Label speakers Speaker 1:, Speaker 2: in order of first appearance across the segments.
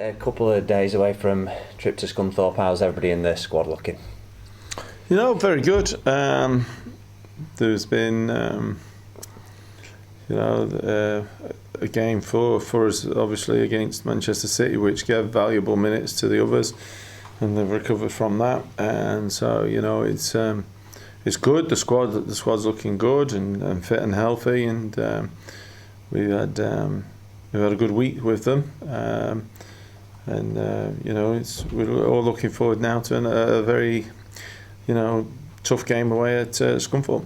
Speaker 1: A couple of days away from trip to Scunthorpe, how's everybody in the squad looking?
Speaker 2: Very good. There's been, a game for us, obviously, against Manchester City, which gave valuable minutes to the others, and they've recovered from that. And so, it's good. The squad's looking good and fit and healthy, and we've had a good week with them. We're all looking forward now to a very, tough game away at Scunthorpe.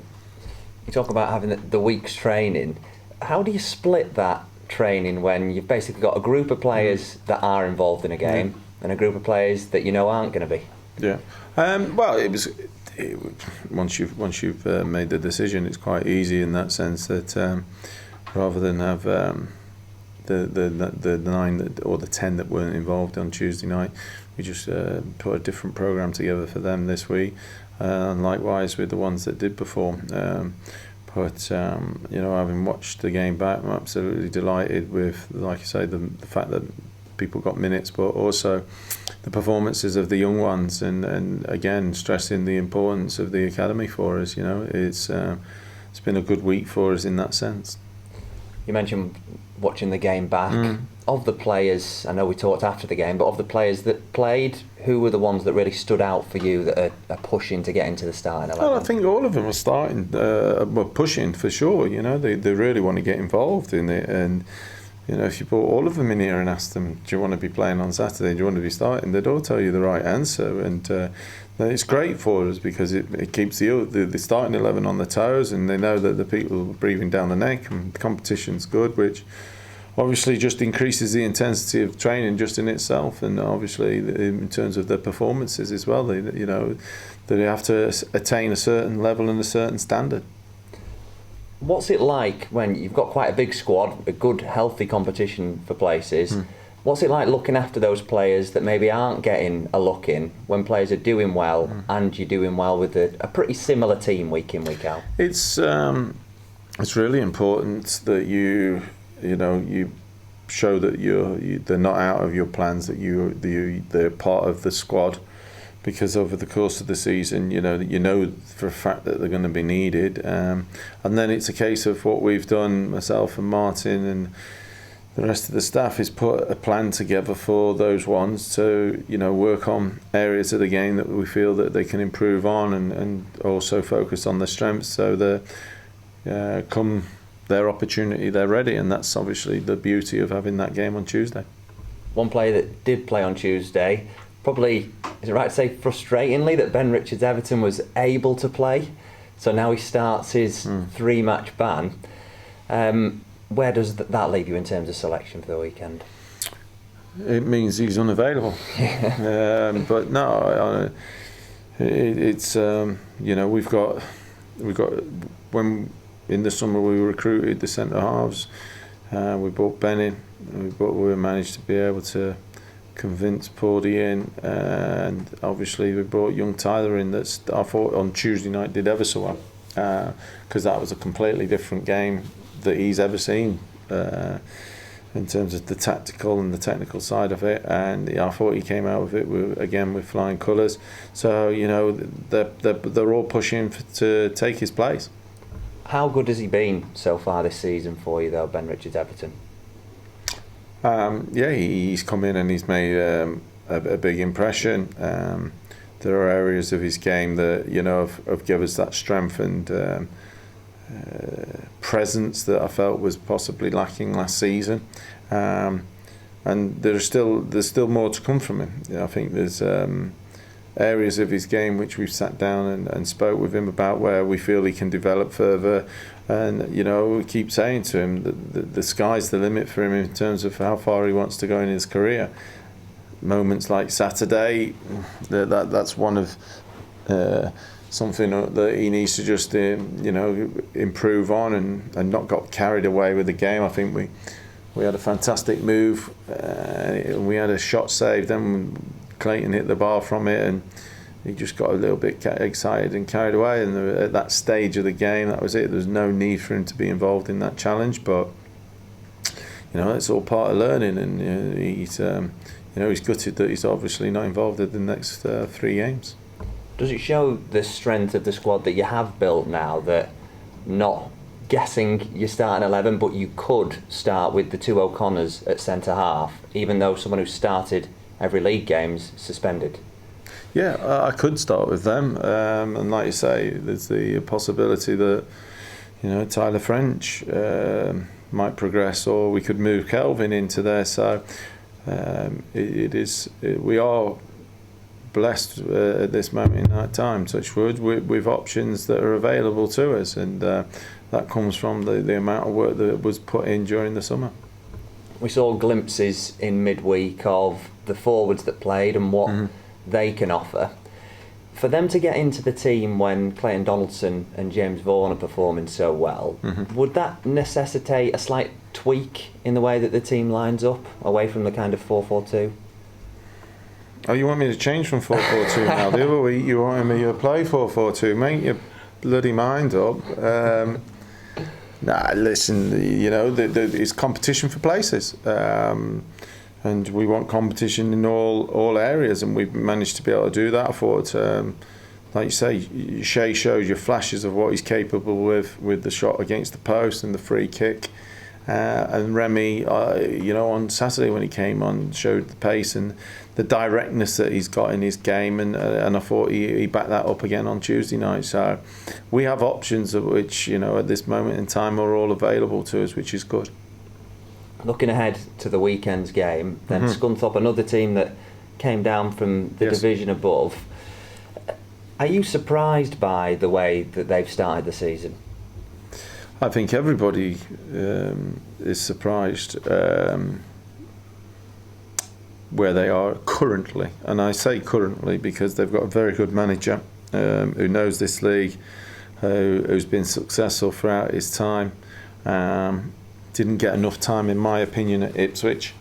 Speaker 1: You talk about having the week's training. How do you split that training when you've basically got a group of players that are involved in a game and a group of players that aren't going to be?
Speaker 2: Yeah. Once you've made the decision, it's quite easy in that sense that rather than have the 9 or the 10 that weren't involved on Tuesday night, we just put a different programme together for them this week, and likewise with the ones that did perform. Having watched the game back, I'm absolutely delighted with, like I say, the fact that people got minutes, but also the performances of the young ones, and again stressing the importance of the academy for us. It's been a good week for us in that sense.
Speaker 1: You mentioned watching the game back. Of the players, I know we talked after the game, but of the players that played, who were the ones that really stood out for you that are pushing to get into the starting 11?
Speaker 2: Well, I think all of them are starting, pushing for sure. They really want to get involved in it, and if you put all of them in here and ask them, do you want to be playing on Saturday, do you want to be starting, they'd all tell you the right answer, and it's great for us because it keeps the starting 11 on their toes, and they know that the people are breathing down the neck, and the competition's good, which obviously just increases the intensity of training just in itself, and obviously in terms of their performances as well. They have to attain a certain level and a certain standard.
Speaker 1: What's it like when you've got quite a big squad, a good healthy competition for places? What's it like looking after those players that maybe aren't getting a look in when players are doing well and you're doing well with a pretty similar team week in, week out?
Speaker 2: It's really important that you show that they're not out of your plans, that they're part of the squad, because over the course of the season, for a fact that they're going to be needed, and then it's a case of what we've done, myself and Martin and the rest of the staff, is put a plan together for those ones to work on areas of the game that we feel that they can improve on, and also focus on their strengths, so that come their opportunity, they're ready. And that's obviously the beauty of having that game on Tuesday.
Speaker 1: One player that did play on Tuesday, probably, is it right to say frustratingly, that Ben Richards Everton was able to play, so now he starts his 3-match ban. Where does that leave you in terms of selection for the weekend?
Speaker 2: It means he's unavailable. But no, it's we've got when in the summer we recruited the centre halves, we brought Ben in, we managed to be able to convince Pordy in, and obviously we brought young Tyler in. That's, I thought on Tuesday night, did ever so well, because that was a completely different game that he's ever seen in terms of the tactical and the technical side of it, and I thought he came out of it with flying colours. So they're all pushing to take his place.
Speaker 1: How good has he been so far this season for you though, Ben Richards Everton?
Speaker 2: He's come in and he's made a big impression. There are areas of his game that have given us that strength and presence that I felt was possibly lacking last season, and there's still more to come from him. I think there's areas of his game which we've sat down and spoke with him about where we feel he can develop further, and we keep saying to him that the sky's the limit for him in terms of how far he wants to go in his career. Moments like Saturday, that's one of something that he needs to just improve on and not got carried away with the game. I think we had a fantastic move, we had a shot saved, then Clayton hit the bar from it, and he just got a little bit excited and carried away, and at that stage of the game, that was it. There was no need for him to be involved in that challenge, but it's all part of learning, and he's he's gutted that he's obviously not involved in the next 3 games.
Speaker 1: Does it show the strength of the squad that you have built now, that not guessing your starting 11, but you could start with the 2 O'Connors at centre half, even though someone who started every league game's suspended?
Speaker 2: Yeah, I could start with them, and like you say, there's the possibility that Tyler French might progress, or we could move Kelvin into there. So we are blessed at this moment in time, touch wood, with options that are available to us, and that comes from the amount of work that was put in during the summer.
Speaker 1: We saw glimpses in midweek of the forwards that played and what they can offer. For them to get into the team when Clayton Donaldson and James Vaughan are performing so well, would that necessitate a slight tweak in the way that the team lines up, away from the kind of 4-4-2?
Speaker 2: Oh, you want me to change from 4-4-2 now? The other week you wanted me to play 4-4-2. Make your bloody mind up. Nah, listen, it's competition for places. And we want competition in all areas, and we've managed to be able to do that. I thought, like you say, Shea shows you flashes of what he's capable with the shot against the post and the free kick. And Remy, on Saturday when he came on, showed the pace and the directness that he's got in his game, and I thought he backed that up again on Tuesday night. So we have options of which, at this moment in time are all available to us, which is good.
Speaker 1: Looking ahead to the weekend's game, then Scunthorpe, another team that came down from the division above. Are you surprised by the way that they've started the season?
Speaker 2: I think everybody is surprised where they are currently, and I say currently because they've got a very good manager who knows this league, who's been successful throughout his time. Didn't get enough time, in my opinion, at Ipswich.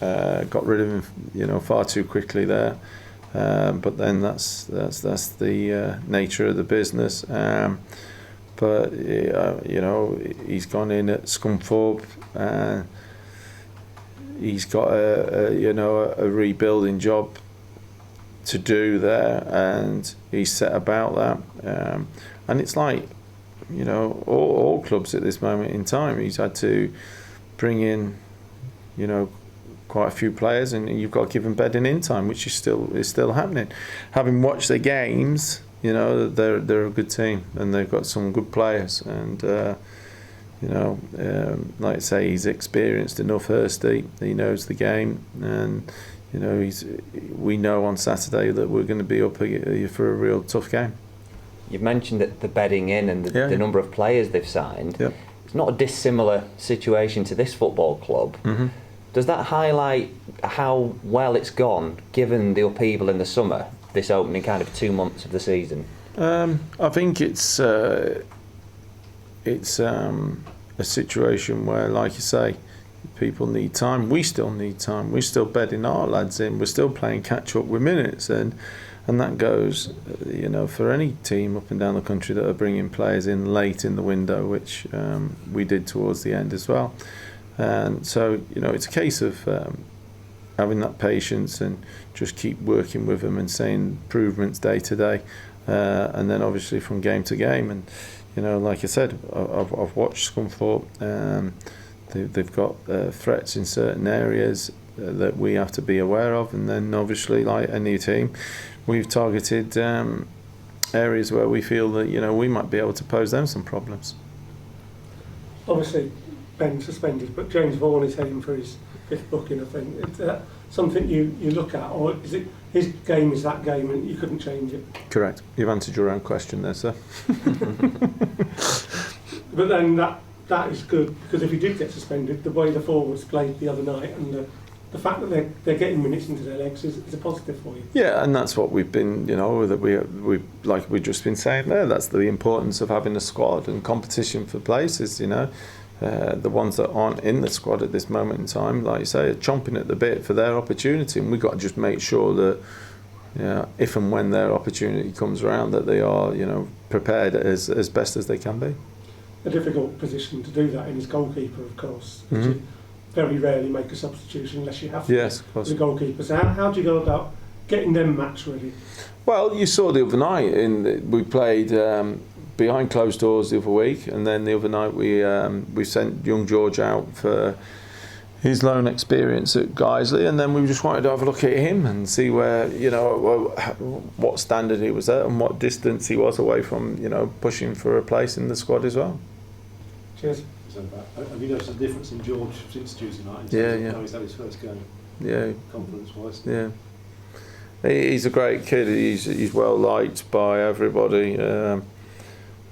Speaker 2: Got rid of him, far too quickly there. But then that's the nature of the business. But he's gone in at Scunthorpe. He's got a rebuilding job to do there, and he's set about that. And it's like, all clubs at this moment in time, he's had to bring in, quite a few players, and you've got to give them bedding in time, which is still happening. Having watched the games, they're a good team, and they've got some good players, and like I say, he's experienced enough. Hursty, he knows the game, and we know on Saturday that we're going to be up for a real tough game.
Speaker 1: You've mentioned that the bedding in and the number of players they've signed.
Speaker 2: Yep.
Speaker 1: It's not a dissimilar situation to this football club. Does that highlight how well it's gone, given the upheaval in the summer, this opening kind of 2 months of the season?
Speaker 2: I think it's a situation where, like you say, people need time. We still need time. We're still bedding our lads in. We're still playing catch up with minutes, and that goes, for any team up and down the country that are bringing players in late in the window, which we did towards the end as well. And so, it's a case of having that patience and just keep working with them and seeing improvements day to day, and then obviously from game to game. And like I said, I've watched Scunthorpe. They've got threats in certain areas that we have to be aware of, and then obviously, like any team, we've targeted areas where we feel that we might be able to pose them some problems.
Speaker 3: Obviously, Ben suspended, but James Vaughan is heading for his 5th booking, I think. Is that something you look at, or is it his game is that game and you couldn't change it?
Speaker 2: Correct. You've answered your own question there, sir.
Speaker 3: But then that is good, because if he did get suspended, the way the forwards played the other night and the fact that they're getting minutes into their legs is a positive for you. Yeah,
Speaker 2: and that's what we've been, that we like we've just been saying there. That's the importance of having a squad and competition for places. The ones that aren't in the squad at this moment in time, like you say, are chomping at the bit for their opportunity, and we've got to just make sure that, if and when their opportunity comes around, that they are, prepared as best as they can be.
Speaker 3: A difficult position to do that in as goalkeeper, of course. Mm-hmm. very rarely make a substitution unless you have to.
Speaker 2: Yes, of course.
Speaker 3: The goalkeepers. How do you go about getting them match ready?
Speaker 2: Well, you saw the other night. We played behind closed doors the other week, and then the other night we sent young George out for his loan experience at Guiseley, and then we just wanted to have a look at him and see where, what standard he was at and what distance he was away from, pushing for a place in the squad as well.
Speaker 3: Cheers.
Speaker 4: Have you noticed a difference in George since Tuesday night?
Speaker 2: Yeah.
Speaker 4: How he's had his first game?
Speaker 2: Yeah.
Speaker 4: Confidence-wise.
Speaker 2: Yeah. He's a great kid. He's well liked by everybody, and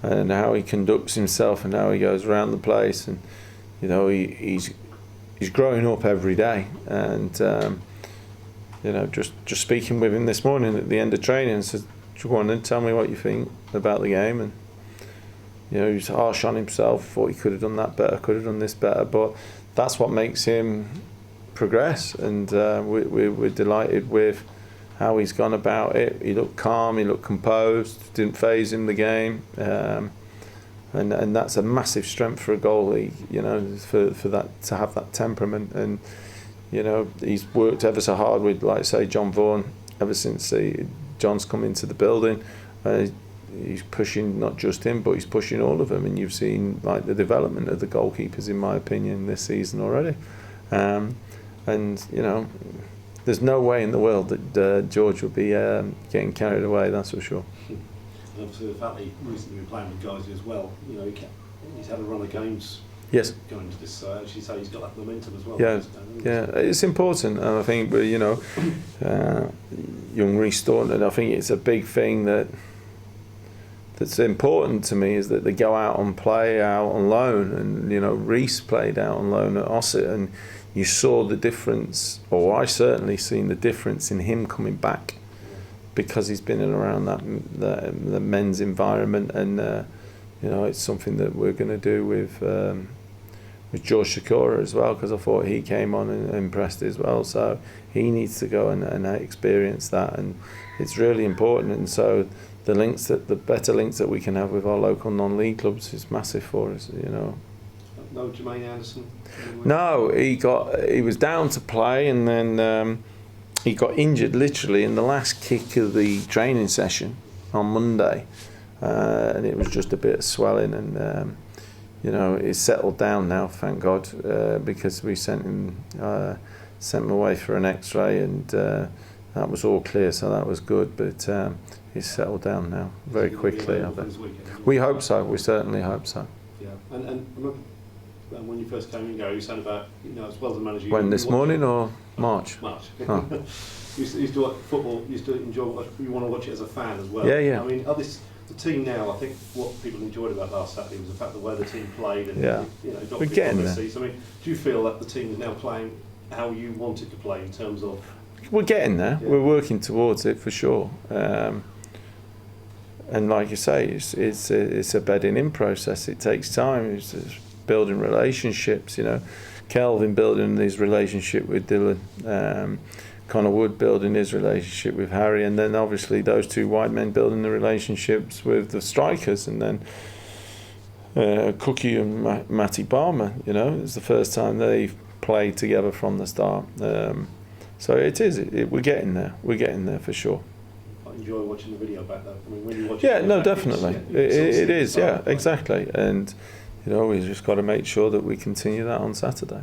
Speaker 2: how he conducts himself and how he goes around the place, and he's growing up every day. And just speaking with him this morning at the end of training, and said, "Go on and tell me what you think about the game." And he's harsh on himself. Thought he could have done that better, could have done this better, but that's what makes him progress. And we're delighted with how he's gone about it. He looked calm, he looked composed, didn't faze him the game, and that's a massive strength for a goalie, for that, to have that temperament. And he's worked ever so hard with, like say, John Vaughan ever since John's come into the building. He's pushing not just him, but he's pushing all of them, and you've seen like the development of the goalkeepers, in my opinion, this season already. And there's no way in the world that George would be getting carried away, that's for sure.
Speaker 4: And obviously the fact that he's recently been playing with guys as well, he's had a run of games.
Speaker 2: Yes.
Speaker 4: Going to this, as you say, he's got that momentum as well.
Speaker 2: Yeah, it's important, and I think, young Reece Thornton, I think it's a big thing that's important to me, is that they go out and play out on loan, and Reece played out on loan at Ossett, and you saw the difference, or I certainly seen the difference in him coming back, because he's been in around the men's environment, and it's something that we're going to do with George Shakura as well, because I thought he came on and impressed as well, so he needs to go and experience that, and it's really important. And so the better links that we can have with our local non-league clubs is massive for us.
Speaker 4: No Jermaine Anderson?
Speaker 2: No, he was down to play, and then he got injured literally in the last kick of the training session on Monday, and it was just a bit of swelling, and it's settled down now, thank God, because we sent him away for an X-ray, and that was all clear, so that was good. But he's settled down now very quickly. I bet. We hope so. We certainly hope so.
Speaker 4: Yeah, and remember when you first came in, Gary, you said about as well as a manager.
Speaker 2: When, this morning or March?
Speaker 4: March.
Speaker 2: Oh.
Speaker 4: You used to watch football. You used to enjoy. You want to watch it as a fan as well.
Speaker 2: Yeah.
Speaker 4: I mean, the team now, I think what people enjoyed about last Saturday was the fact that the way the team played, and
Speaker 2: we're getting there.
Speaker 4: I mean, do you feel that the team is now playing how you want it to play in terms of?
Speaker 2: We're getting there. Yeah. We're working towards it for sure. And like you say, it's a bedding in process. It takes time. It's building relationships. Kelvin building his relationship with Dylan. Connor Wood building his relationship with Harry, and then obviously those two white men building the relationships with the strikers, and then Cookie and Matty Barmer. It's the first time they've played together from the start. So it is. We're getting there. We're getting there for sure.
Speaker 4: I enjoy watching the video back though. I mean, when you watch
Speaker 2: definitely. It is. Yeah, exactly. And we just got to make sure that we continue that on Saturday.